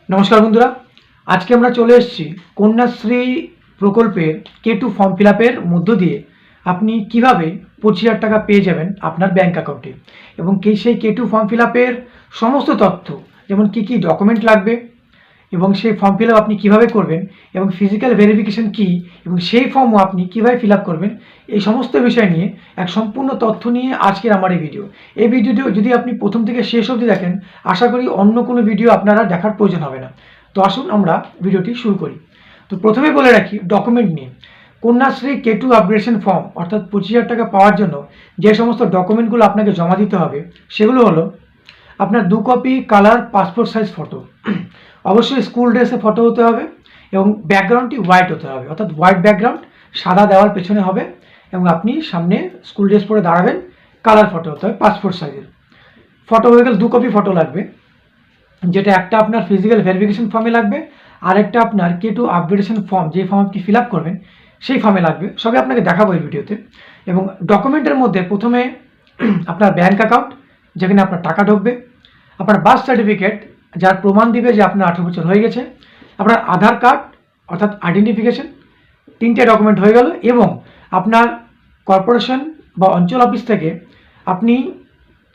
নমস্কার বন্ধুরা, আজকে আমরা চলে এসেছি কন্যাশ্রী প্রকল্পের K2 ফর্ম ফিল আপের মধ্য দিয়ে আপনি কিভাবে 25,000 টাকা পেয়ে যাবেন আপনার ব্যাঙ্ক অ্যাকাউন্টে এবং সেই K2 ফর্ম ফিল আপের সমস্ত তথ্য, যেমন কী কী ডকুমেন্ট লাগবে এবং সেই ফর্ম ফিল আপ আপনি কীভাবে করবেন এবং ফিজিক্যাল ভেরিফিকেশন কী এবং সেই ফর্মও আপনি কীভাবে ফিল আপ করবেন, এই সমস্ত বিষয় নিয়ে এক সম্পূর্ণ তথ্য নিয়ে আজকের আমার এই ভিডিও। এই ভিডিওটি যদি আপনি প্রথম থেকে শেষ অবধি দেখেন, আশা করি অন্য কোনো ভিডিও আপনারা দেখার প্রয়োজন হবে না। তো আসুন আমরা ভিডিওটি শুরু করি। তো প্রথমে বলে রাখি ডকুমেন্ট নিয়ে। কন্যাশ্রী K2 আপগ্রেডেশন ফর্ম অর্থাৎ 25,000 টাকা পাওয়ার জন্য যে সমস্ত ডকুমেন্টগুলো আপনাকে জমা দিতে হবে সেগুলো হলো আপনার 2 copy colour passport size photo, অবশ্যই স্কুল ড্রেসে ফটো হতে হবে এবং ব্যাকগ্রাউন্ডটি হোয়াইট হতে হবে, অর্থাৎ হোয়াইট ব্যাকগ্রাউন্ড, সাদা দেওয়াল পেছনে হবে এবং আপনি সামনে স্কুল ড্রেস পরে দাঁড়াবেন। কালার ফটো হতে হবে পাসপোর্ট সাইজের। ফটো হয়ে গেলে 2 কপি ফটো লাগবে, যেটা একটা আপনার ফিজিক্যাল ভেরিফিকেশন ফর্মে লাগবে আর একটা আপনার K2 আপগ্রেডেশন ফর্ম, যে ফর্ম আপনি ফিল আপ করবেন সেই ফর্মে লাগবে। সবই আপনাকে দেখাবো এই ভিডিওতে। এবং ডকুমেন্টের মধ্যে প্রথমে আপনার ব্যাঙ্ক অ্যাকাউন্ট, যেখানে আপনার টাকা ঢুকবে, আপনার বার্থ সার্টিফিকেট যার প্রমাণ দিবে যে আপনার 18 বছর হয়ে গেছে, আপনার আধার কার্ড অর্থাৎ আইডেন্টিফিকেশন, 3টে ডকুমেন্ট হয়ে গেল। এবং আপনার কর্পোরেশন বা অঞ্চল অফিস থেকে আপনি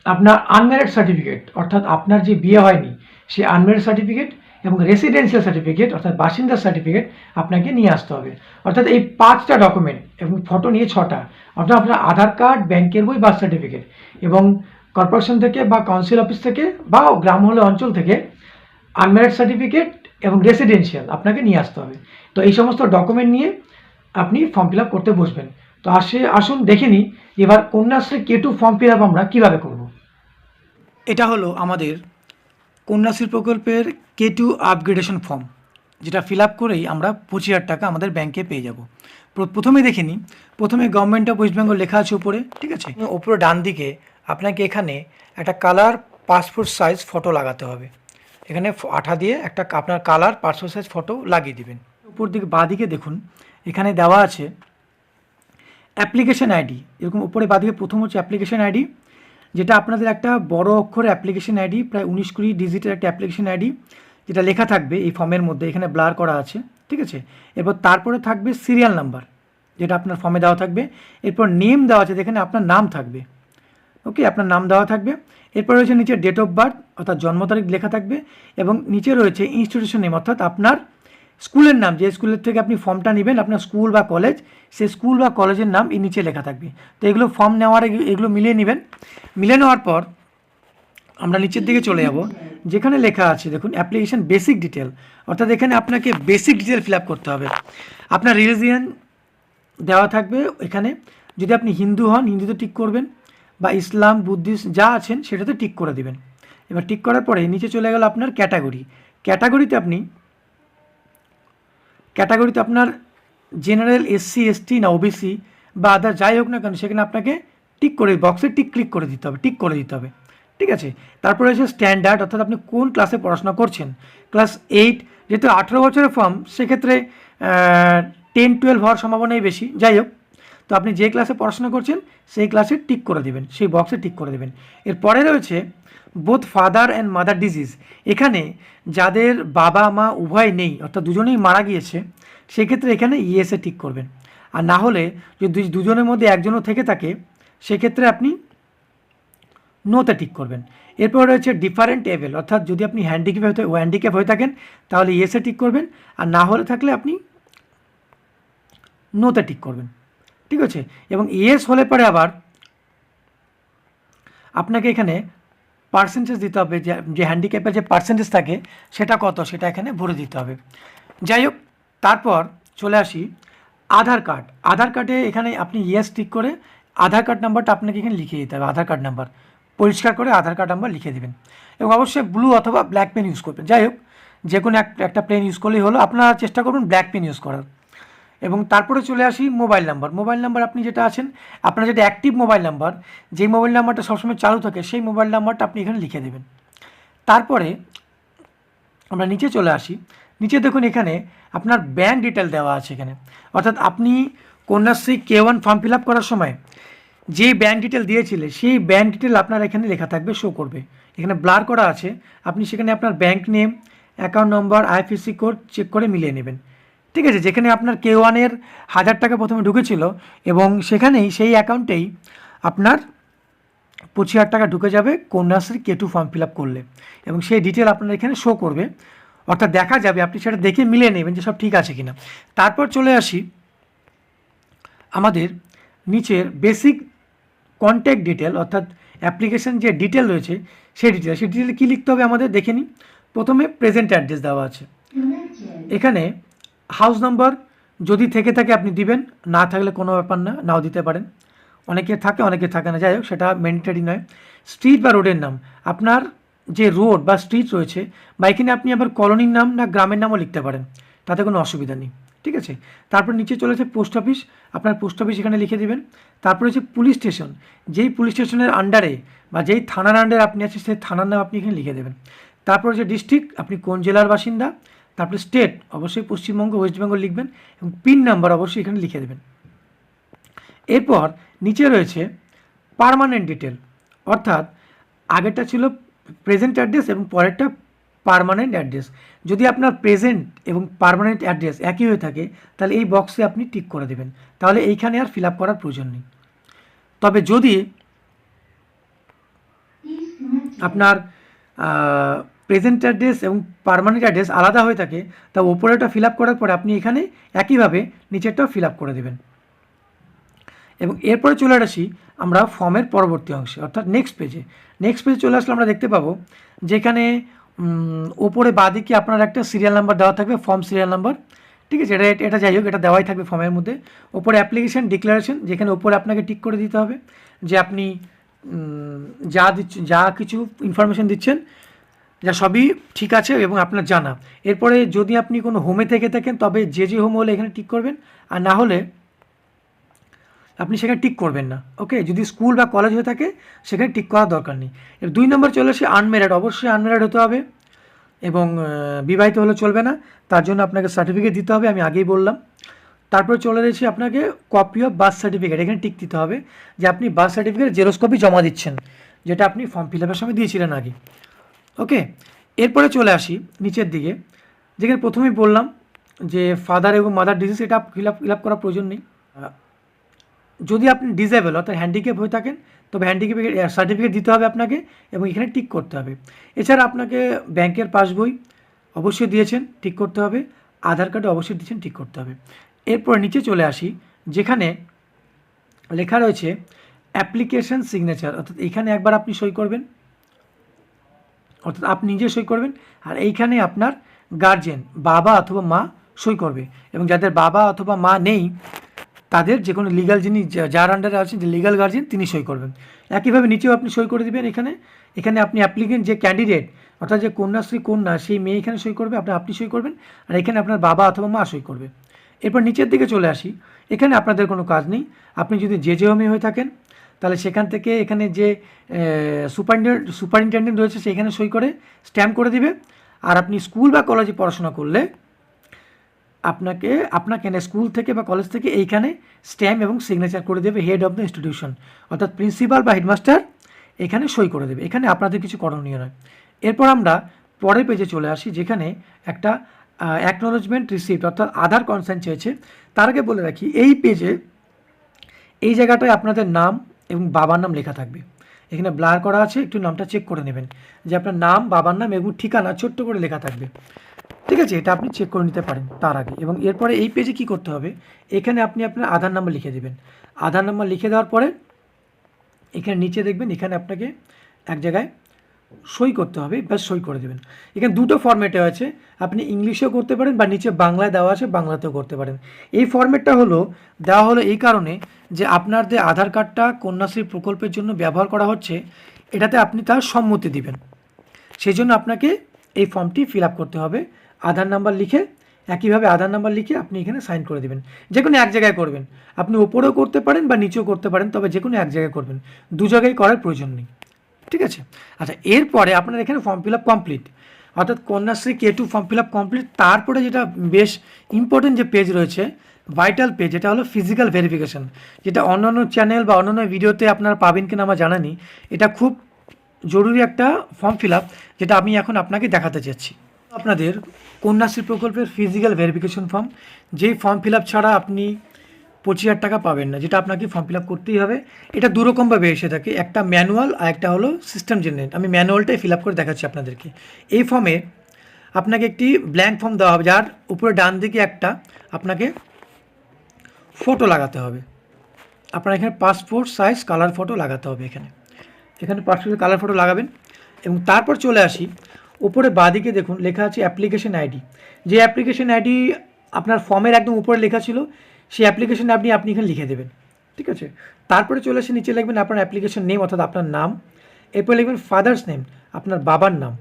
আপনার আনম্যারিড সার্টিফিকেট, অর্থাৎ আপনার যে বিয়ে হয়নি সেই আনম্যারিড সার্টিফিকেট এবং রেসিডেন্সিয়াল সার্টিফিকেট অর্থাৎ বাসিন্দার সার্টিফিকেট আপনাকে নিয়ে আসতে হবে। অর্থাৎ এই 5টা ডকুমেন্ট এবং ফটো নিয়ে 6টা, অর্থাৎ আপনার আধার কার্ড, ব্যাংকের বই, বার্থ সার্টিফিকেট এবং কর্পোরেশন থেকে বা কাউন্সিল অফিস থেকে বা গ্রাম হলে অঞ্চল থেকে আনম্যারিড সার্টিফিকেট এবং রেসিডেন্সিয়াল আপনাকে নিয়ে আসতে হবে। তো এই সমস্ত ডকুমেন্ট নিয়ে আপনি ফর্ম ফিল আপ করতে বসবেন। তো আসুন দেখে নিই এবার Kanyashree K2 form fill up আমরা কীভাবে করব। এটা হলো আমাদের কন্যাশ্রী প্রকল্পের K2 আপগ্রেডেশন ফর্ম, যেটা ফিল আপ করেই আমরা 25,000 টাকা আমাদের ব্যাংকে পেয়ে যাব। প্রথমে দেখে নিই, প্রথমে গভর্নমেন্ট অফ ওয়েস্ট বেঙ্গল লেখা আছে উপরে, ঠিক আছে। ওপরে ডান দিকে আপনাকে এখানে একটা কালার পাসপোর্ট সাইজ ফটো লাগাতে হবে। এখানে আঠা দিয়ে একটা আপনার কালার পাসপোর্ট সাইজ ফটো লাগিয়ে দিবেন। উপর দিকে বাঁ দিকে দেখুন, এখানে দেওয়া আছে অ্যাপ্লিকেশন আইডি। এরকম উপরে বাঁ দিকে প্রথম হচ্ছে অ্যাপ্লিকেশন আইডি, যেটা আপনাদের একটা বড় অক্ষরে অ্যাপ্লিকেশন আইডি, প্রায় 19-20 ডিজিটের একটা অ্যাপ্লিকেশন আইডি, যেটা লেখা থাকবে এই ফর্মের মধ্যে, এখানে ব্লার করা আছে, ঠিক আছে। এরপর তারপরে থাকবে সিরিয়াল নাম্বার, যেটা আপনার ফর্মে দেওয়া থাকবে। এরপর নেম দেওয়া আছে, যেখানে আপনার নাম থাকবে, ওকে, আপনার নাম দেওয়া থাকবে। এরপর রয়েছে নিচে ডেট অফ বার্থ অর্থাৎ জন্ম তারিখ লেখা থাকবে এবং নিচে রয়েছে ইনস্টিটিউশন নেম অর্থাৎ আপনার স্কুলের নাম, যে স্কুলের থেকে আপনি ফর্মটা নেবেন, আপনার স্কুল বা কলেজ, সেই স্কুল বা কলেজের নাম এই নিচে লেখা থাকবে। তো এগুলো ফর্ম নেওয়ার এগুলো মিলিয়ে নেবেন। মিলিয়ে নেওয়ার পর আমরা নিচের দিকে চলে যাব, যেখানে লেখা আছে দেখুন অ্যাপ্লিকেশন বেসিক ডিটেল, অর্থাৎ এখানে আপনাকে বেসিক ডিটেল ফিল আপ করতে হবে। আপনার রিলিজিয়ান দেওয়া থাকবে এখানে, যদি আপনি হিন্দু হন হিন্দুতে টিক করবেন, বা ইসলাম, বুদ্ধিস্ট যা আছেন সেটাতে টিক করে দেবেন। এবার টিক করার পরে নিচে চলে গেল আপনার ক্যাটাগরি। ক্যাটাগরিতে আপনার জেনারেল, SC ST না OBC বা আদার যাই হোক না কেন, সেখানে আপনাকে টিক করে বক্সে টিক করে দিতে হবে, ঠিক আছে। তারপরে হচ্ছে স্ট্যান্ডার্ড, অর্থাৎ আপনি কোন ক্লাসে পড়াশোনা করছেন। ক্লাস 8, যেহেতু 18 বছরের ফর্ম সেক্ষেত্রে 10-12 হওয়ার সম্ভাবনাই বেশি, যাই হোক। তো আপনি যে ক্লাসে পড়াশোনা করছেন সেই ক্লাসে টিক করে দেবেন, সেই বক্সে টিক করে দেবেন। এরপরে রয়েছে both father and mother disease, এখানে যাদের বাবা মা উভয় নেই অর্থাৎ দুজনেই মারা গিয়েছে, সেক্ষেত্রে এখানে ইয়েসে টিক করবেন। আর না হলে যদি দুজনের মধ্যে একজনও থেকে থাকে সেক্ষেত্রে আপনি নোতে টিক করবেন। এরপর রয়েছে ডিফারেন্ট এবেল, অর্থাৎ যদি আপনি হ্যান্ডিক্যাপ হয়ে থাকেন তাহলে ইয়েসে টিক করবেন, আর না হলে থাকলে আপনি নোতে টিক করবেন, ঠিক আছে। এবং ইয়েস হলে পরে আবার আপনাকে এখানে পার্সেন্টেজ দিতে হবে, যে হ্যান্ডিক্যাপের যে পার্সেন্টেজ থাকে সেটা কত, সেটা এখানে ভরে দিতে হবে। যাই হোক, তারপর চলে আসি আধার কার্ডে এখানে আপনি ইয়েস টিক করে আধার কার্ড নাম্বারটা আপনাকে এখানে লিখে দিতে হবে। আধার কার্ড নাম্বার পরিষ্কার করে আধার কার্ড নাম্বার লিখে দেবেন এবং অবশ্যই ব্লু অথবা ব্ল্যাক পেন ইউজ করবেন। যাই হোক, যে কোনো একটা পেন ইউজ করলেই হলো, আপনারা চেষ্টা করবেন ব্ল্যাক পেন ইউজ করার। এবং তারপরে চলে আসি মোবাইল নাম্বার আপনি যেটা আছেন, আপনার যেটা অ্যাক্টিভ মোবাইল নাম্বার, যেই মোবাইল নাম্বারটা সবসময় চালু থাকে সেই মোবাইল নাম্বারটা আপনি এখানে লিখে দেবেন। তারপরে আমরা নিচে চলে আসি, নিচে দেখুন এখানে আপনার ব্যাঙ্ক ডিটেল দেওয়া আছে এখানে, অর্থাৎ আপনি Kanyashree K1 form fill up করার সময় যে ব্যাঙ্ক ডিটেল দিয়েছিলেন সেই ব্যাঙ্ক ডিটেল আপনার এখানে লেখা থাকবে, শো করবে। এখানে ব্লার করা আছে, আপনি সেখানে আপনার bank name, account number, IFSC code check করে মিলিয়ে নেবেন। ঠিক আছে, যেখানে আপনার K1-এর 1000 টাকা প্রথমে ঢুকেছিল এবং সেখানেই সেই অ্যাকাউন্টেই আপনার 25,000 টাকা ঢুকে যাবে Kanyashree K2 form fill up করলে, এবং সেই ডিটেল আপনার এখানে শো করবে, অর্থাৎ দেখা যাবে, আপনি সেটা দেখে মিলিয়ে নেবেন যে সব ঠিক আছে কিনা। তারপর চলে আসি আমাদের নিচের বেসিক কন্ট্যাক্ট ডিটেল, অর্থাৎ অ্যাপ্লিকেশন যে ডিটেল রয়েছে সেই ডিটেলে কী লিখতে হবে আমাদের দেখে নিই। প্রথমে প্রেজেন্ট অ্যাড্রেস দেওয়া আছে, এখানে হাউস নাম্বার যদি থেকে থাকে আপনি দিবেন, না থাকলে কোনো ব্যাপার না, নাও দিতে পারেন, অনেকে থাকে অনেকে থাকে না, যাই হোক সেটা ম্যান্ডেটরি নয়। স্ট্রিট বা রোডের নাম, আপনার যে রোড বা স্ট্রিট রয়েছে, বা এখানে আপনি আবার কলোনির নাম না গ্রামের নামও লিখতে পারেন, তাতে কোনো অসুবিধা নেই। ঠিক আছে, তারপর নিচে চলেছে পোস্ট অফিস, আপনার পোস্ট অফিস এখানে লিখে দেবেন। তারপরে হচ্ছে পুলিশ স্টেশন, যেই পুলিশ স্টেশনের আন্ডারে বা যেই থানার আন্ডারে আপনি আছেন সেই থানার নাম আপনি এখানে লিখে দেবেন। তারপর হচ্ছে ডিস্ট্রিক্ট, আপনি কোন জেলার বাসিন্দা, তারপরে স্টেট অবশ্যই পশ্চিমবঙ্গ, ওয়েস্ট বেঙ্গল লিখবেন, এবং পিন নাম্বার অবশ্যই এখানে লিখে দেবেন। এরপর নিচে রয়েছে পার্মানেন্ট ডিটেল, অর্থাৎ আগেরটা ছিল প্রেজেন্ট অ্যাড্রেস এবং পরেরটা পার্মানেন্ট অ্যাড্রেস। যদি আপনার প্রেজেন্ট এবং পার্মানেন্ট অ্যাড্রেস একই হয়ে থাকে তাহলে এই বক্সে আপনি টিক করে দেবেন, তাহলে এইখানে আর ফিল আপ করার প্রয়োজন নেই। তবে যদি আপনার প্রেজেন্ট অ্যাড্রেস এবং পার্মানেন্ট অ্যাড্রেস আলাদা হয়ে থাকে, তা ওপরেটা ফিল আপ করার পরে আপনি এখানে একইভাবে নিচেরটাও ফিল আপ করে দেবেন। এবং এরপরে চলে আসি আমরা ফর্মের পরবর্তী অংশে, অর্থাৎ নেক্সট পেজে চলে আসলে আমরা দেখতে পাবো যেখানে ওপরে বাঁদিকে আপনার একটা সিরিয়াল নাম্বার দেওয়া থাকবে, ফর্ম সিরিয়াল নাম্বার। ঠিক আছে, এটা যাই হোক, এটা দেওয়াই থাকবে ফর্মের মধ্যে। ওপরে অ্যাপ্লিকেশান ডিক্লারেশন, যেখানে ওপরে আপনাকে টিক করে দিতে হবে যে আপনি যা কিছু ইনফরমেশান দিচ্ছেন যা সবই ঠিক আছে এবং আপনার জানা। এরপরে যদি আপনি কোনো হোমে থেকে থাকেন তবে যে হোম হলে এখানে টিক করবেন, আর না হলে আপনি সেখানে টিক করবেন না। ওকে, যদি স্কুল বা কলেজ হয়ে থাকে সেখানে টিক করার দরকার নেই। এর 2 নম্বর চলে আসে আনম্যারিড, অবশ্যই আনম্যারিড হতে হবে এবং বিবাহিত হলে চলবে না, তার জন্য আপনাকে সার্টিফিকেট দিতে হবে, আমি আগেই বললাম। তারপরে চলে এসেছি আপনাকে কপি অফ বার্থ সার্টিফিকেট, এখানে টিক দিতে হবে যে আপনি বার্থ সার্টিফিকেটের জেরক্স কপি জমা দিচ্ছেন, যেটা আপনি ফর্ম ফিল আপের সময় দিয়েছিলেন আগে। ওকে, এরপরে চলে আসি নিচের দিকে, যেখানে প্রথমেই বললাম যে ফাদার এবং মাদার ডিজিজ, এটা ফিল আপ করার প্রয়োজন নেই। যদি আপনি ডিসেবল অর্থাৎ হ্যান্ডিক্যাপ হয়ে থাকেন তবে হ্যান্ডিক্যাপের সার্টিফিকেট দিতে হবে আপনাকে এবং এখানে টিক করতে হবে। এছাড়া আপনাকে ব্যাংকের পাসবই অবশ্যই দিয়েছেন, ঠিক করতে হবে, আধার কার্ডে অবশ্যই দিয়েছেন, ঠিক করতে হবে। এরপর নিচে চলে আসি যেখানে লেখা রয়েছে অ্যাপ্লিকেশন সিগনেচার, অর্থাৎ এইখানে একবার আপনি সই করবেন, অর্থাৎ আপনি নিজে সই করবেন, আর এইখানে আপনার গার্জেন বাবা অথবা মা সই করবে, এবং যাদের বাবা অথবা মা নেই তাদের যে কোনো লিগাল যিনি যার আন্ডারে আছেন যে লিগাল গার্জেন তিনি সই করবেন। একইভাবে নিচেও আপনি সই করে দেবেন, এখানে আপনি অ্যাপ্লিকেন্ট যে ক্যান্ডিডেট অর্থাৎ যে কন্যাশ্রী কন্যা সেই মেয়ে এখানে সই করবে, আপনি সই করবেন, আর এখানে আপনার বাবা অথবা মা সই করবে। এরপর নিচের দিকে চলে আসি, এখানে আপনাদের কোনো কাজ নেই, আপনি যদি যে হোমে হয়ে থাকেন তাহলে সেখান থেকে এখানে যে সুপারিনটেন্ডেন্ট রয়েছে সেখানে সই করে স্ট্যাম্প করে দিবে, আর আপনি স্কুল বা কলেজে পড়াশোনা করলে আপনাকে স্কুল থেকে বা কলেজ থেকে এইখানে স্ট্যাম্প এবং সিগনেচার করে দেবে হেড অফ দ্য ইনস্টিটিউশন, অর্থাৎ প্রিন্সিপাল বা হেডমাস্টার এখানে সই করে দেবে, এখানে আপনাদের কিছু করণীয় নয়। এরপর আমরা পরের পেজে চলে আসি যেখানে একটা অ্যাকনোলেজমেন্ট রিসিপ্ট অর্থাৎ আধার কনসার্ন চেয়েছে। তার আগে বলে রাখি এই পেজে এই জায়গাটায় আপনাদের নাম এবং বাবার নাম লেখা থাকবে, এখানে ব্লার করা আছে, একটু নামটা চেক করে নেবেন যে আপনার নাম, বাবার নাম এবং ঠিকানা ছোট্ট করে লেখা থাকবে। ঠিক আছে, এটা আপনি চেক করে নিতে পারেন তার আগে। এবং এরপরে এই পেজে কি করতে হবে, এখানে আপনি আপনার আধার নাম্বার লিখে দেবেন। আধার নাম্বার লিখে দেওয়ার পরে এখানে নিচে দেখবেন এখানে আপনাকে এক জায়গায় সই করতে হবে, ব্যাস সই করে দেবেন। এখানে দুটো ফরম্যাটে আছে, আপনি ইংলিশেও করতে পারেন বা নিচে বাংলায় দেওয়া আছে বাংলাতেও করতে পারেন। এই ফরম্যাটটা দেওয়া হলো এই কারণে যে আপনার যে আধার কার্ডটা কন্যাশ্রী প্রকল্পের জন্য ব্যবহার করা হচ্ছে এটাতে আপনি তার সম্মতি দিবেন, সেই জন্য আপনাকে এই ফর্মটি ফিল আপ করতে হবে। আধার নাম্বার লিখে একইভাবে আধার নাম্বার লিখে আপনি এখানে সাইন করে দেবেন, যে কোনো এক জায়গায় করবেন, আপনি ওপরেও করতে পারেন বা নিচেও করতে পারেন, তবে যে কোনো এক জায়গায় করবেন, দু জায়গায় করার প্রয়োজন নেই। ঠিক আছে, আচ্ছা এরপরে আপনার এখানে ফর্ম ফিল আপ কমপ্লিট, অর্থাৎ Kanyashree K2 form fill up complete. তারপরে যেটা বেশ ইম্পর্টেন্ট যে পেজ রয়েছে, ভাইটাল পেজ, এটা হলো ফিজিক্যাল ভেরিফিকেশান, যেটা অন্যান্য চ্যানেল বা অন্যান্য ভিডিওতে আপনারা পাবেন কিনা আমার জানা নেই। এটা খুব জরুরি একটা ফর্ম ফিল আপ যেটা আমি এখন আপনাকে দেখাতে চাচ্ছি। আপনাদের কন্যাশ্রী প্রকল্পের ফিজিক্যাল ভেরিফিকেশন ফর্ম, যেই ফর্ম ফিল আপ ছাড়া আপনি 25,000 টাকা পাবেন না, যেটা আপনাকে ফর্ম ফিল আপ করতেই হবে। এটা দুরকমভাবে এসে থাকে, একটা ম্যানুয়াল আর একটা হলো সিস্টেম জেনারেট। আমি ম্যানুয়ালটাই ফিল আপ করে দেখাচ্ছি আপনাদেরকে। এই ফর্মে আপনাকে একটি ব্ল্যাঙ্ক ফর্ম দেওয়া হবে, যার উপরে ডান দিকে একটা আপনাকে ফটো লাগাতে হবে। আপনার এখানে পাসপোর্ট সাইজ কালার ফটো লাগাতে হবে। এখানে পাসপোর্ট কালার ফটো লাগাবেন এবং তারপর চলে আসি উপরে বাঁদিকে দেখুন লেখা আছে অ্যাপ্লিকেশন আইডি। যে অ্যাপ্লিকেশন আইডি আপনার ফর্মের একদম উপরে লেখা ছিল, সেই অ্যাপ্লিকেশন আইডি আপনি এখানে লিখে দেবেন, ঠিক আছে। তারপরে চলে আসে নিচে লিখবেন আপনার অ্যাপ্লিকেশন নেম অর্থাৎ আপনার নাম, এরপর লিখবেন ফাদার্স নেম আপনার বাবার নাম,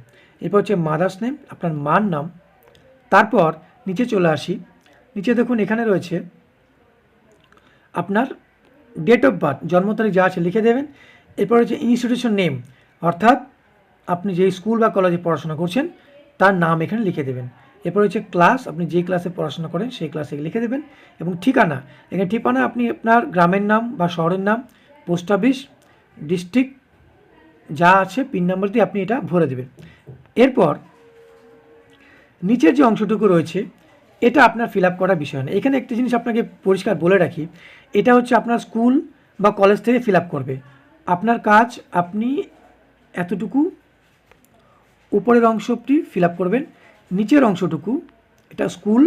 এরপর হচ্ছে মাদার্স নেম আপনার মার নাম। তারপর নিচে চলে আসি, নিচে দেখুন এখানে রয়েছে আপনার ডেট অফ বার্থ, জন্ম তারিখ যা আছে লিখে দেবেন। এরপর হচ্ছে ইনস্টিটিউশন নেম অর্থাৎ আপনি যেই স্কুল বা কলেজে পড়াশোনা করছেন তার নাম এখানে লিখে দেবেন। এরপর হচ্ছে ক্লাস, আপনি যেই ক্লাসে পড়াশোনা করেন সেই ক্লাসে লিখে দেবেন। এবং ঠিকানা, এখানে ঠিকানা আপনি আপনার গ্রামের নাম বা শহরের নাম, পোস্ট অফিস, ডিস্ট্রিক্ট যা আছে পিন নাম্বার দিয়ে আপনি এটা ভরে দেবেন। এরপর নিচের যে অংশটুকু রয়েছে এটা আপনার ফিল আপ করার বিষয় না। এখানে একটি জিনিস আপনাকে পরিষ্কার বলে রাখি, এটা হচ্ছে আপনার স্কুল বা কলেজ থেকে ফিল আপ করবে। আপনার কাজ আপনি এতটুকু উপরের অংশটি ফিল আপ করবেন, নিচের অংশটুকু এটা স্কুল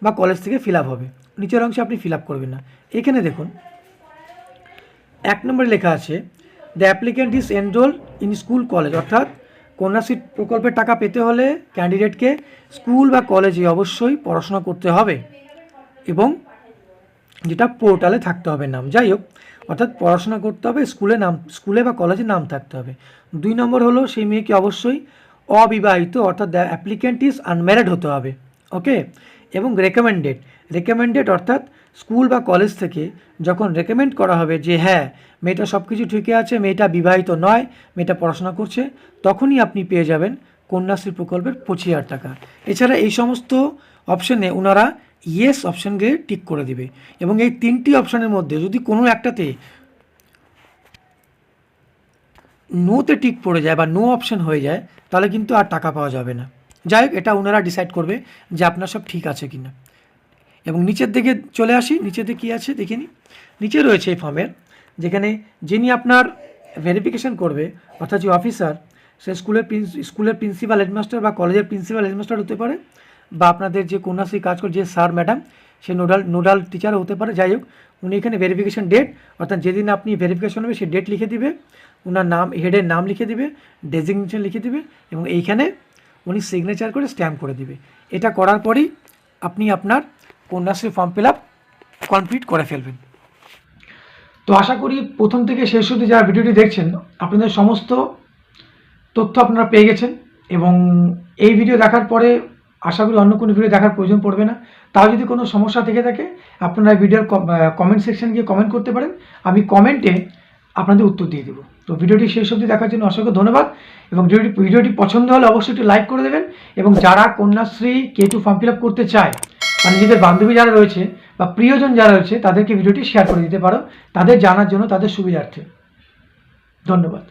বা কলেজ থেকে ফিল আপ হবে, নিচের অংশে আপনি ফিল আপ করবেন না। এখানে দেখুন 1 নম্বরে লেখা আছে the applicant is enrol in school college, অর্থাৎ কন্যাশ্রী প্রকল্পের টাকা পেতে হলে ক্যান্ডিডেটকে স্কুল বা কলেজে অবশ্যই পড়াশোনা করতে হবে এবং যেটা পোর্টালে থাকতে হবে নাম, যাই হোক অর্থাৎ পড়াশোনা করতে হবে, স্কুলে বা কলেজে নাম থাকতে হবে। 2 নম্বর হলো সেই মেয়েকে অবশ্যই অবিবাহিত অর্থাৎ দ্য অ্যাপ্লিক্যান্ট ইজ আনম্যারিড হতে হবে, ওকে। এবং রেকমেন্ডেড অর্থাৎ স্কুল বা কলেজ থেকে যখন রেকমেন্ড করা হবে যে হ্যাঁ মেয়েটা সব কিছু ঠিকই আছে, মেয়েটা বিবাহিত নয়, মেয়েটা পড়াশোনা করছে, তখনই আপনি পেয়ে যাবেন কন্যাশ্রী প্রকল্পের 25,000 টাকা। এছাড়া এই সমস্ত অপশানে ওনারা ইয়েস অপশানকে টিক করে দিবে এবং এই 3টি অপশানের মধ্যে যদি কোনো একটাতে নোতে টিক পড়ে যায় বা নো অপশান হয়ে যায় তাহলে কিন্তু আর টাকা পাওয়া যাবে না। যাই হোক এটা ওনারা ডিসাইড করবে যে আপনার সব ঠিক আছে কি না। এবং নিচের দিকে চলে আসি, নিচেতে কী আছে দেখে নিই। নিচে রয়েছে এই ফর্মের, যেখানে যিনি আপনার ভেরিফিকেশন করবে অর্থাৎ যে অফিসার, সে স্কুলের প্রিন্সিপাল হেডমাস্টার বা কলেজের প্রিন্সিপাল হেডমাস্টার হতে পারে, বা আপনাদের যে কন্যাশ্রী কাজ করে যে স্যার ম্যাডাম সে নোডাল টিচারও হতে পারে। যাই হোক উনি এখানে ভেরিফিকেশন ডেট অর্থাৎ যেদিন আপনি ভেরিফিকেশন হবে সেই ডেট লিখে দিবে, ওনার নাম হেডের নাম লিখে দিবে, ডেজিগনেশন লিখে দিবে এবং এইখানে উনি সিগনেচার করে স্ট্যাম্প করে দিবে। এটা করার পরেই আপনি আপনার Kanyashree form fill up complete করে ফেলবেন। তো আশা করি প্রথম থেকে শেষ অবধি যারা ভিডিওটি দেখছেন আপনাদের সমস্ত তথ্য আপনারা পেয়ে গেছেন এবং এই ভিডিও দেখার পরে আশা করি অন্য কোনো ভিডিও দেখার প্রয়োজন পড়বে না। তাও যদি কোনো সমস্যা থেকে থাকে আপনারা ভিডিওর কমেন্ট সেকশন গিয়ে কমেন্ট করতে পারেন, আমি কমেন্টে আপনাদের উত্তর দিয়ে দেবো। তো ভিডিওটি শেষ অবধি দেখার জন্য অসংখ্য ধন্যবাদ এবং ভিডিওটি পছন্দ হলে অবশ্যই একটু লাইক করে দেবেন এবং যারা Kanyashree K2 form fill up করতে চায় বা নিজেদের বান্ধবী যারা রয়েছে বা প্রিয়জন যারা রয়েছে তাদেরকে ভিডিওটি শেয়ার করে দিতে পারো, তাদের জানার জন্য, তাদের সুবিধার্থে। ধন্যবাদ।